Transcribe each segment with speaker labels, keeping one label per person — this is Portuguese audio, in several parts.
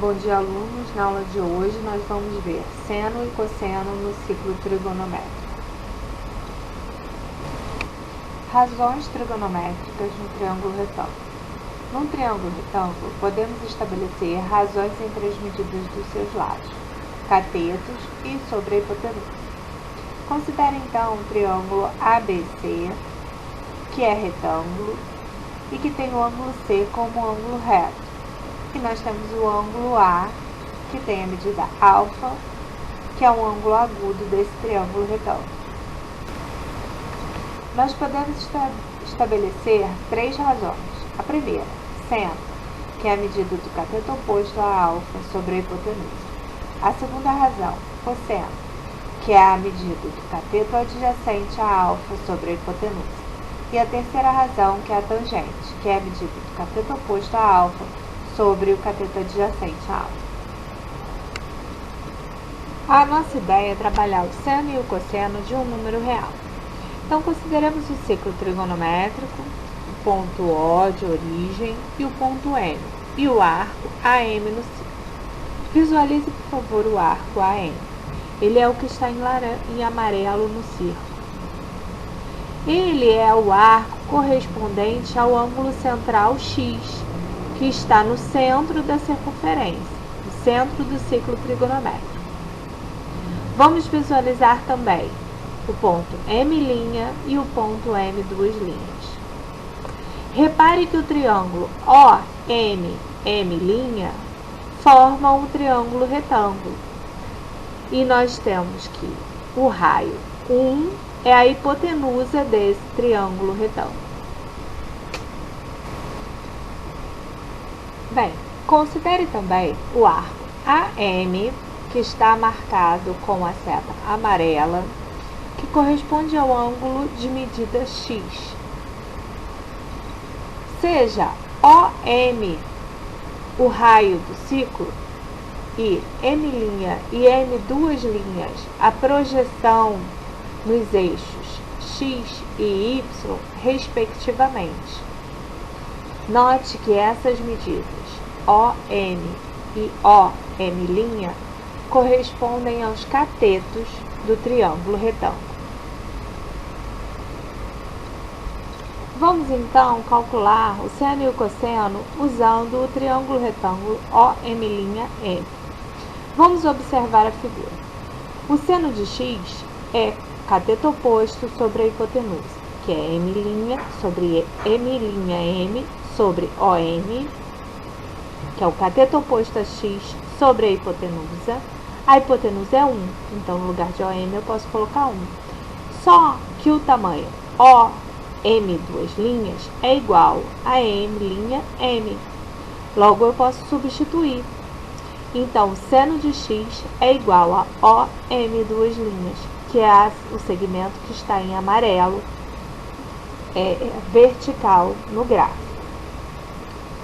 Speaker 1: Bom dia, alunos. Na aula de hoje nós vamos ver seno e cosseno no ciclo trigonométrico. Razões trigonométricas no triângulo retângulo. Num triângulo retângulo, podemos estabelecer razões entre as medidas dos seus lados, catetos e sobre a hipotenusa. Considere então o triângulo ABC, que é retângulo e que tem o ângulo C como ângulo reto. E nós temos o ângulo A, que tem a medida alfa, que é um ângulo agudo desse triângulo retângulo. Nós podemos estabelecer três razões. A primeira, seno, que é a medida do cateto oposto a alfa sobre a hipotenusa. A segunda razão, cosseno, que é a medida do cateto adjacente a alfa sobre a hipotenusa. E a terceira razão, que é a tangente, que é a medida do cateto oposto a alfa sobre o cateto adjacente a alfa. A nossa ideia é trabalhar o seno e o cosseno de um número real. Então, consideremos o ciclo trigonométrico, o ponto O de origem e o ponto M, e o arco AM no ciclo. Visualize, por favor, o arco AM. Ele é o que está em amarelo no círculo. Ele é o arco correspondente ao ângulo central X, que está no centro da circunferência, no centro do ciclo trigonométrico. Vamos visualizar também o ponto M' e o ponto M duas linhas. Repare que o triângulo OM, M' formam um triângulo retângulo. E nós temos que o raio 1 é a hipotenusa desse triângulo retângulo. Bem, considere também o arco AM, que está marcado com a seta amarela, que corresponde ao ângulo de medida X. Seja OM o raio do ciclo e M' e M duas linhas a projeção nos eixos X e Y, respectivamente. Note que essas medidas OM e OM' correspondem aos catetos do triângulo retângulo. Vamos então calcular o seno e o cosseno usando o triângulo retângulo OM'. Vamos observar a figura. O seno de X é cateto oposto sobre a hipotenusa, que é M' sobre M' sobre OM, que é o cateto oposto a X sobre a hipotenusa. A hipotenusa é 1, então no lugar de OM eu posso colocar 1. Só que o tamanho OM duas linhas é igual a M'. Logo eu posso substituir. Então, o seno de X é igual a OM duas linhas, que é o segmento que está em amarelo, vertical no gráfico.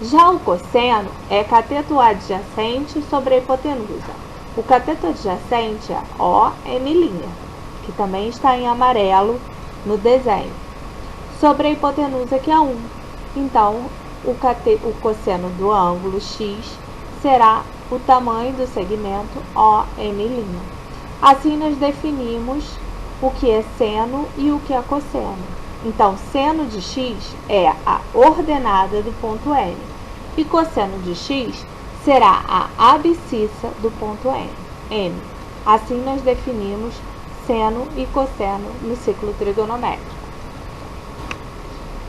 Speaker 1: Já o cosseno é cateto adjacente sobre a hipotenusa. O cateto adjacente é OM', que também está em amarelo no desenho, sobre a hipotenusa, que é 1. Então, o cosseno do ângulo X será o tamanho do segmento OM'. Assim, nós definimos o que é seno e o que é cosseno. Então, seno de X é a ordenada do ponto M, e cosseno de X será a abscissa do ponto M. Assim, nós definimos seno e cosseno no ciclo trigonométrico.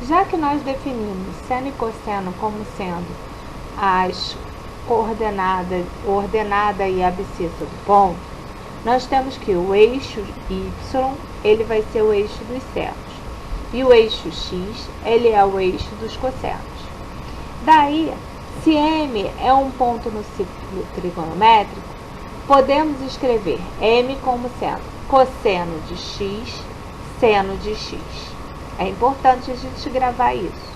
Speaker 1: Já que nós definimos seno e cosseno como sendo as ordenada e abscissa do ponto, nós temos que o eixo Y ele vai ser o eixo dos senos, e o eixo X ele é o eixo dos cossenos. Daí, se M é um ponto no ciclo trigonométrico, podemos escrever M como sendo cosseno de X, seno de X. É importante a gente gravar isso.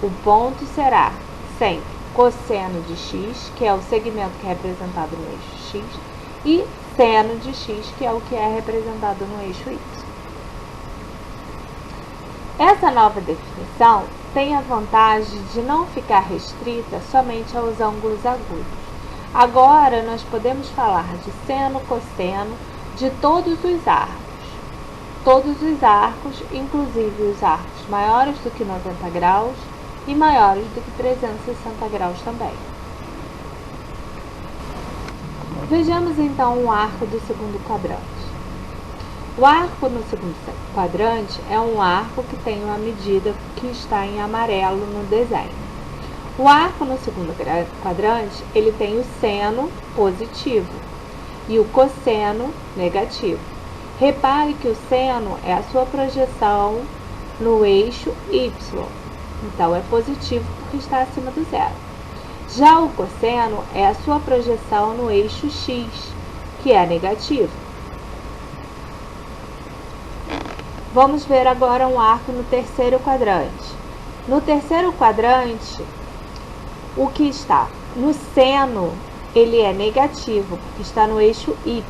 Speaker 1: O ponto será sempre cosseno de X, que é o segmento que é representado no eixo X, e seno de X, que é o que é representado no eixo Y. Essa nova definição tem a vantagem de não ficar restrita somente aos ângulos agudos. Agora, nós podemos falar de seno, cosseno, de todos os arcos. Todos os arcos, inclusive os arcos maiores do que 90 graus e maiores do que 360 graus também. Vejamos então o arco do segundo quadrante. O arco no segundo quadrante é um arco que tem uma medida que está em amarelo no desenho. O arco no segundo quadrante, ele tem o seno positivo e o cosseno negativo. Repare que o seno é a sua projeção no eixo Y, então é positivo porque está acima do zero. Já o cosseno é a sua projeção no eixo X, que é negativo. Vamos ver agora um arco no terceiro quadrante. No terceiro quadrante, o que está no seno, ele é negativo, porque está no eixo Y.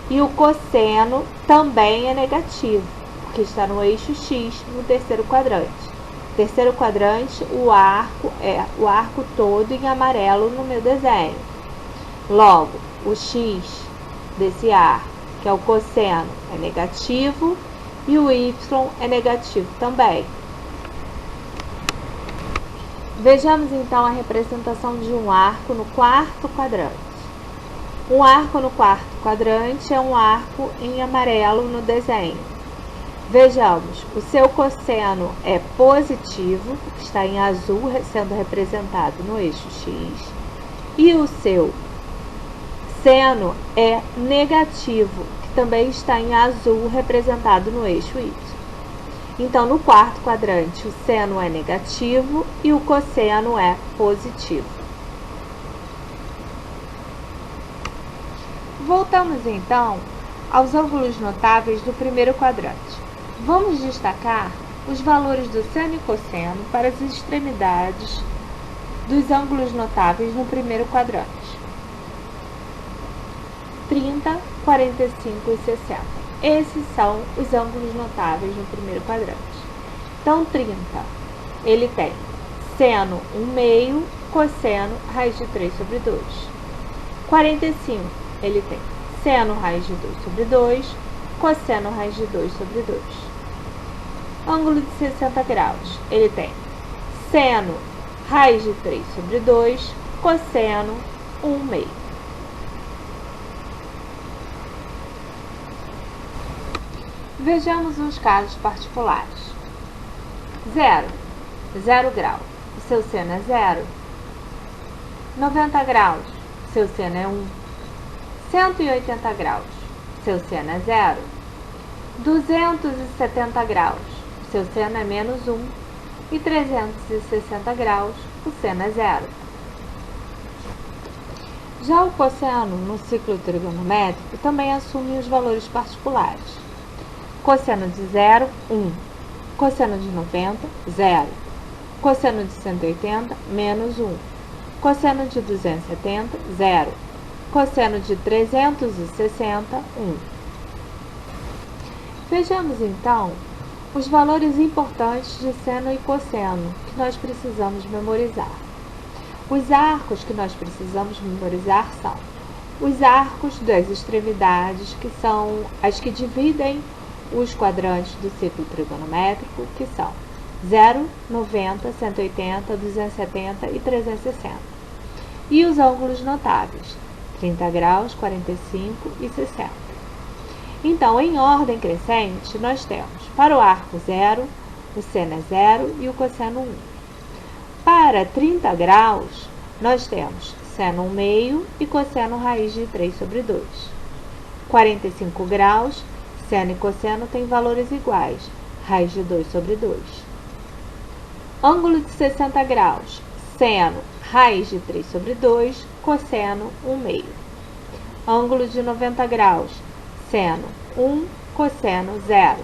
Speaker 1: E o cosseno também é negativo, porque está no eixo X, no terceiro quadrante. Terceiro quadrante, o arco é o arco todo em amarelo no meu desenho. Logo, o X desse arco, que é o cosseno, é negativo e o Y é negativo também. Vejamos então a representação de um arco no quarto quadrante. Um arco no quarto quadrante é um arco em amarelo no desenho. Vejamos, o seu cosseno é positivo, que está em azul, sendo representado no eixo X, e o seu seno é negativo, que também está em azul, representado no eixo Y. Então, no quarto quadrante, o seno é negativo e o cosseno é positivo. Voltamos então aos ângulos notáveis do primeiro quadrante. Vamos destacar os valores do seno e cosseno para as extremidades dos ângulos notáveis no primeiro quadrante. 30, 45 e 60. Esses são os ângulos notáveis no primeiro quadrante. Então, 30, ele tem seno 1/2, cosseno raiz de 3 sobre 2. 45, ele tem seno raiz de 2 sobre 2, cosseno raiz de 2 sobre 2. Ângulo de 60 graus, ele tem seno raiz de 3 sobre 2, cosseno 1/2. Vejamos os casos particulares. 0 grau, o seu seno é 0. 90 graus, seu seno é 1. 180 graus, seu seno é 0. 270 graus, o seu seno é menos 1. E 360 graus, o seno é 0. Já o cosseno, no ciclo trigonométrico, também assume os valores particulares. Cosseno de 0, 1. Cosseno de 90, 0. Cosseno de 180, menos 1. Cosseno de 270, 0. Cosseno de 360, 1. Vejamos então os valores importantes de seno e cosseno que nós precisamos memorizar. Os arcos que nós precisamos memorizar são os arcos das extremidades, que são as que dividem os quadrantes do ciclo trigonométrico, que são 0, 90, 180, 270 e 360. E os ângulos notáveis, 30 graus, 45 e 60. Então, em ordem crescente, nós temos para o arco 0, o seno é 0 e o cosseno 1. Para 30 graus, nós temos seno 1/2 e cosseno raiz de 3 sobre 2. 45 graus, seno e cosseno têm valores iguais, raiz de 2 sobre 2. Ângulo de 60 graus, seno, raiz de 3 sobre 2, cosseno 1/2. Ângulo de 90 graus, seno 1, cosseno 0.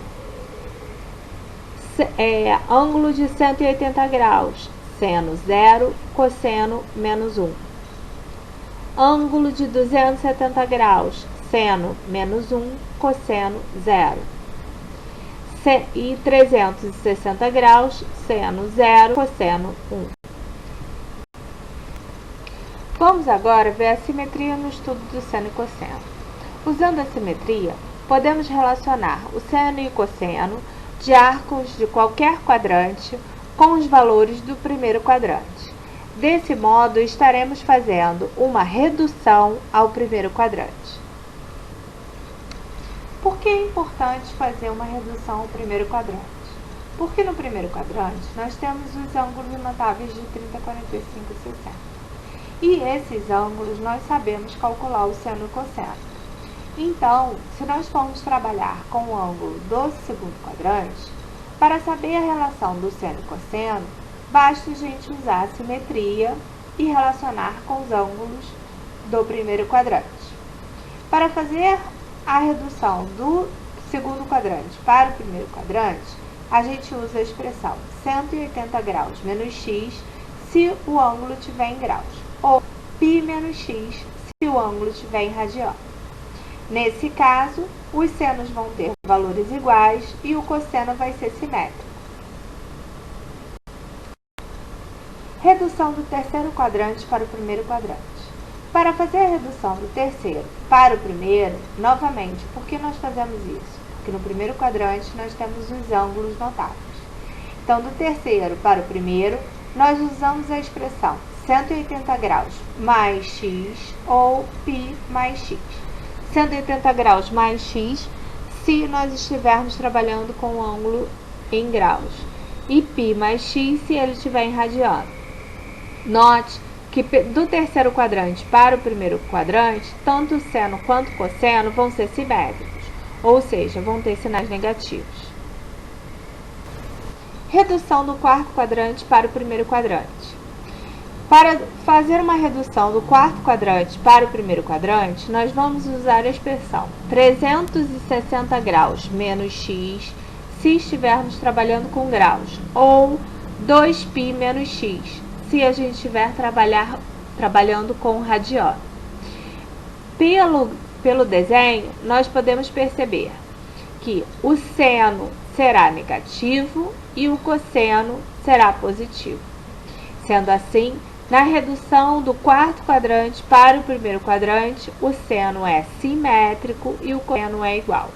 Speaker 1: Ângulo de 180 graus, seno 0, cosseno menos 1. Ângulo de 270 graus, seno menos 1, cosseno 0. E 360 graus, seno 0, cosseno 1. Vamos agora ver a simetria no estudo do seno e cosseno. Usando a simetria, podemos relacionar o seno e o cosseno de arcos de qualquer quadrante com os valores do primeiro quadrante. Desse modo, estaremos fazendo uma redução ao primeiro quadrante. Por que é importante fazer uma redução ao primeiro quadrante? Porque no primeiro quadrante nós temos os ângulos notáveis de 30, 45 e 60. E esses ângulos nós sabemos calcular o seno e o cosseno. Então, se nós formos trabalhar com o ângulo do segundo quadrante, para saber a relação do seno e cosseno, basta a gente usar a simetria e relacionar com os ângulos do primeiro quadrante. Para fazer a redução do segundo quadrante para o primeiro quadrante, a gente usa a expressão 180 graus menos x se o ângulo estiver em graus, ou π menos x se o ângulo estiver em radiano. Nesse caso, os senos vão ter valores iguais e o cosseno vai ser simétrico. Redução do terceiro quadrante para o primeiro quadrante. Para fazer a redução do terceiro para o primeiro, novamente, por que nós fazemos isso? Porque no primeiro quadrante nós temos os ângulos notáveis. Então, do terceiro para o primeiro, nós usamos a expressão 180 graus mais x ou π mais x. 180 graus mais x se nós estivermos trabalhando com o ângulo em graus, e π mais x se ele estiver em radiano. Note que do terceiro quadrante para o primeiro quadrante, tanto o seno quanto o cosseno vão ser simétricos, ou seja, vão ter sinais negativos. Redução do quarto quadrante para o primeiro quadrante. Para fazer uma redução do quarto quadrante para o primeiro quadrante, nós vamos usar a expressão 360 graus menos x se estivermos trabalhando com graus, ou 2π menos x se a gente estiver trabalhando com radiano. Pelo desenho, nós podemos perceber que o seno será negativo e o cosseno será positivo. Sendo assim, na redução do quarto quadrante para o primeiro quadrante, o seno é simétrico e o cosseno é igual.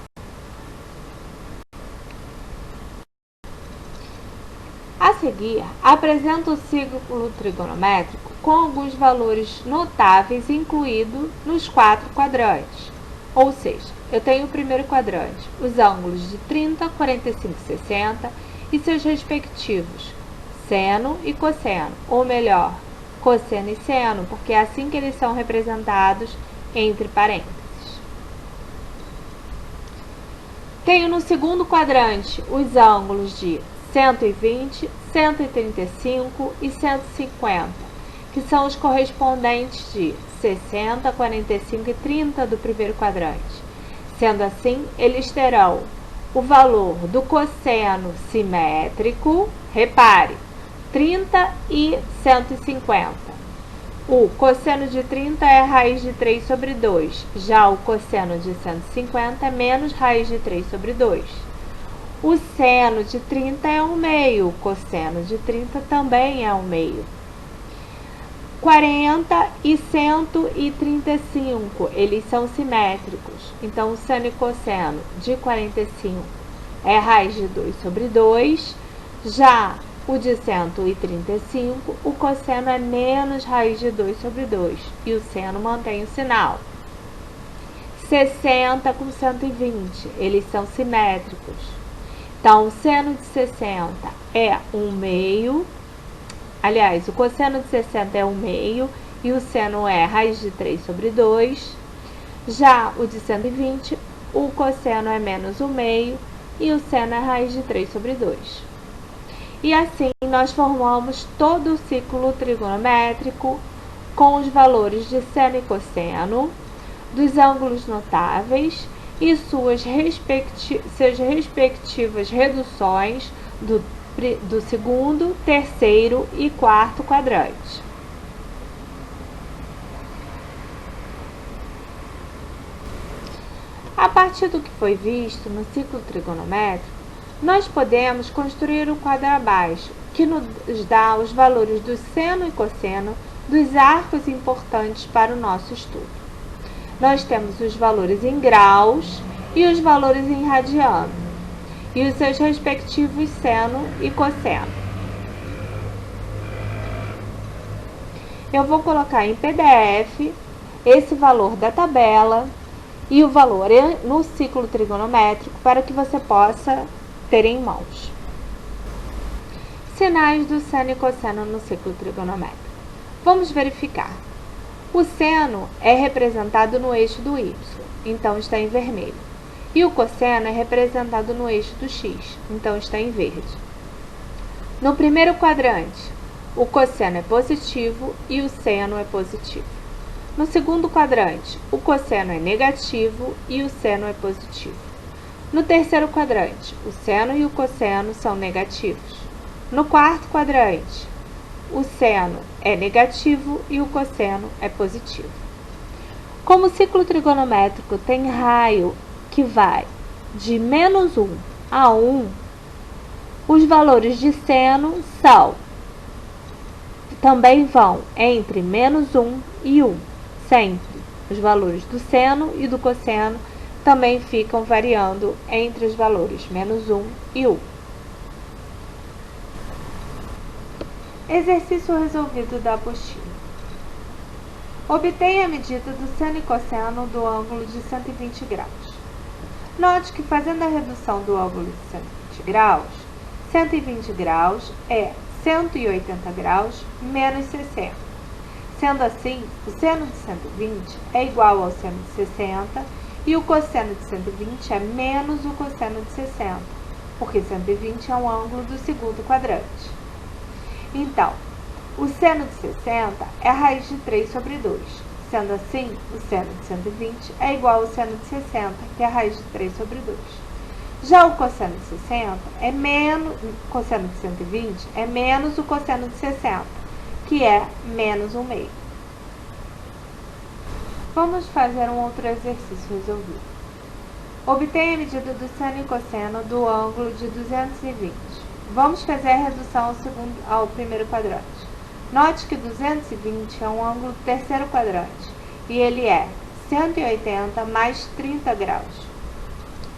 Speaker 1: A seguir, apresento o círculo trigonométrico com alguns valores notáveis incluídos nos quatro quadrantes. Ou seja, eu tenho o primeiro quadrante, os ângulos de 30, 45 e 60 e seus respectivos seno e cosseno, ou melhor, cosseno e seno, porque é assim que eles são representados entre parênteses. Tenho no segundo quadrante os ângulos de 120, 135 e 150, que são os correspondentes de 60, 45 e 30 do primeiro quadrante. Sendo assim, eles terão o valor do cosseno simétrico, repare, 30 e 150. O cosseno de 30 é raiz de 3 sobre 2, já o cosseno de 150 é menos raiz de 3 sobre 2. O seno de 30 é 1/2, o cosseno de 30 também é 1/2. 40 e 135, eles são simétricos. Então, o seno e cosseno de 45 é raiz de 2 sobre 2. Já o de 135, o cosseno é menos raiz de 2 sobre 2. E o seno mantém o sinal. 60 com 120, eles são simétricos. Então, o seno de 60 é 1/2. Aliás, o cosseno de 60 é 1/2 e o seno é raiz de 3 sobre 2. Já o de 120, o cosseno é menos 1/2 e o seno é raiz de 3 sobre 2. E assim, nós formamos todo o ciclo trigonométrico com os valores de seno e cosseno, dos ângulos notáveis e suas respectivas reduções do segundo, terceiro e quarto quadrante. A partir do que foi visto no ciclo trigonométrico, nós podemos construir o quadro abaixo, que nos dá os valores do seno e cosseno dos arcos importantes para o nosso estudo. Nós temos os valores em graus e os valores em radiano, e os seus respectivos seno e cosseno. Eu vou colocar em PDF esse valor da tabela e o valor no ciclo trigonométrico para que você possa ter em mãos. Sinais do seno e cosseno no ciclo trigonométrico. Vamos verificar. O seno é representado no eixo do y, então está em vermelho. E o cosseno é representado no eixo do x, então está em verde. No primeiro quadrante, o cosseno é positivo e o seno é positivo. No segundo quadrante, o cosseno é negativo e o seno é positivo. No terceiro quadrante, o seno e o cosseno são negativos. No quarto quadrante, o seno é negativo e o cosseno é positivo. Como o ciclo trigonométrico tem raio que vai de -1 a 1, os valores de seno também vão entre -1 e 1, sempre. Os valores do seno e do cosseno também ficam variando entre os valores -1 e 1. Exercício resolvido da apostila. Obtenha a medida do seno e cosseno do ângulo de 120 graus. Note que, fazendo a redução do ângulo de 120 graus, 120 graus é 180 graus menos 60. Sendo assim, o seno de 120 é igual ao seno de 60 e o cosseno de 120 é menos o cosseno de 60, porque 120 é um ângulo do segundo quadrante. Então, o seno de 60 é a raiz de 3 sobre 2. Sendo assim, o seno de 120 é igual ao seno de 60, que é a raiz de 3 sobre 2. Já o cosseno de 60 é menos, cosseno de 120 é menos o cosseno de 60, que é menos 1/2. Vamos fazer um outro exercício resolvido. Obtenha a medida do seno e cosseno do ângulo de 220. Vamos fazer a redução ao primeiro quadrante. Note que 220 é um ângulo do terceiro quadrante e ele é 180 mais 30 graus.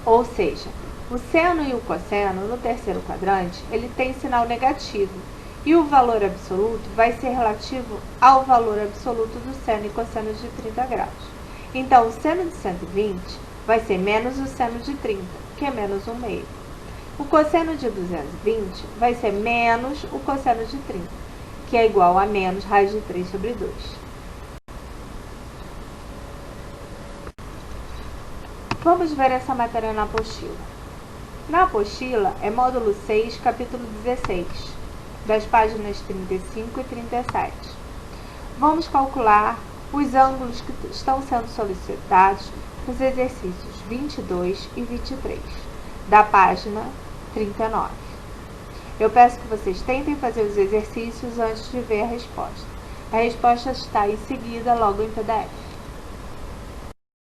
Speaker 1: Ou seja, o seno e o cosseno no terceiro quadrante ele tem sinal negativo e o valor absoluto vai ser relativo ao valor absoluto do seno e cosseno de 30 graus. Então, o seno de 120 vai ser menos o seno de 30, que é menos 1/2. O cosseno de 220 vai ser menos o cosseno de 30, que é igual a menos raiz de 3 sobre 2. Vamos ver essa matéria na apostila. Na apostila é módulo 6, capítulo 16, das páginas 35 e 37. Vamos calcular os ângulos que estão sendo solicitados nos exercícios 22 e 23, da página 39. Eu peço que vocês tentem fazer os exercícios antes de ver a resposta. A resposta está em seguida logo em PDF.